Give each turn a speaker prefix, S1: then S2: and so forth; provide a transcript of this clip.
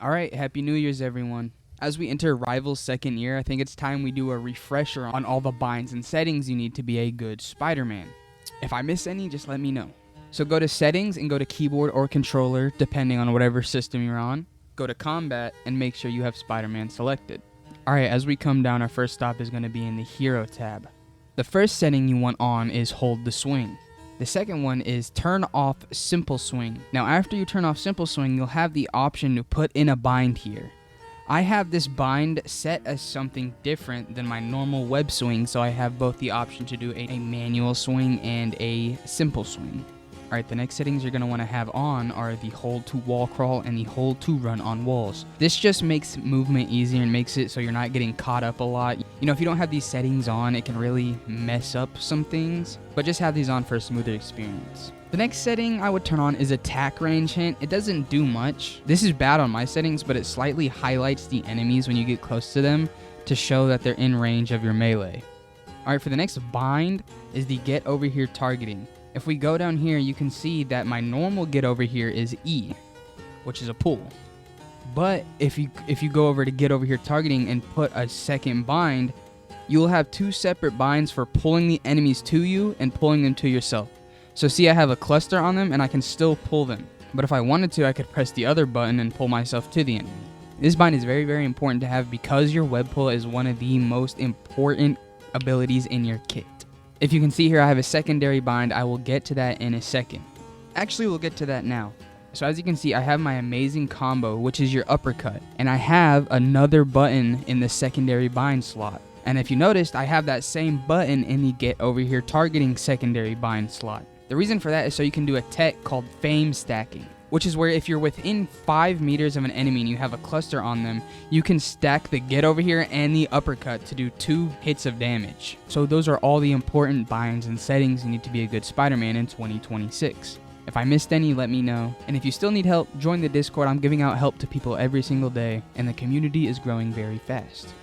S1: Alright, Happy New Year's everyone. As we enter Rival's second year, I think it's time we do a refresher on all the binds and settings you need to be a good Spider-Man. If I miss any, just let me know. So go to settings and go to keyboard or controller, depending on whatever system you're on. Go to combat and make sure you have Spider-Man selected. Alright, as we come down, our first stop is going to be in the hero tab. The first setting you want on is hold the swing. The second one is turn off simple swing. Now after you turn off simple swing, you'll have the option to put in a bind here. I have this bind set as something different than my normal web swing, so I have both the option to do a manual swing and a simple swing. Alright, the next settings you're going to want to have on are the hold to wall crawl and the hold to run on walls. This just makes movement easier and makes it so you're not getting caught up a lot. You know, if you don't have these settings on, it can really mess up some things, but just have these on for a smoother experience. The next setting I would turn on is attack range hint. It doesn't do much. This is bad on my settings, but it slightly highlights the enemies when you get close to them to show that they're in range of your melee. Alright, for the next bind is the get over here targeting. If we go down here, you can see that my normal get over here is E, which is a pull. But if you go over to get over here targeting and put a second bind, you'll have two separate binds for pulling the enemies to you and pulling them to yourself. So see, I have a cluster on them and I can still pull them. But if I wanted to, I could press the other button and pull myself to the enemy. This bind is very, very important to have because your web pull is one of the most important abilities in your kit. If you can see here, I have a secondary bind. I will get to that in a second. Actually, we'll get to that now. So as you can see, I have my amazing combo, which is your uppercut. And I have another button in the secondary bind slot. And if you noticed, I have that same button in the get over here targeting secondary bind slot. The reason for that is so you can do a tech called fame stacking, which is where if you're within 5 meters of an enemy and you have a cluster on them, you can stack the get over here and the uppercut to do 2 hits of damage. So those are all the important binds and settings you need to be a good Spider-Man in 2026. If I missed any, let me know. And if you still need help, join the Discord. I'm giving out help to people every single day, and the community is growing very fast.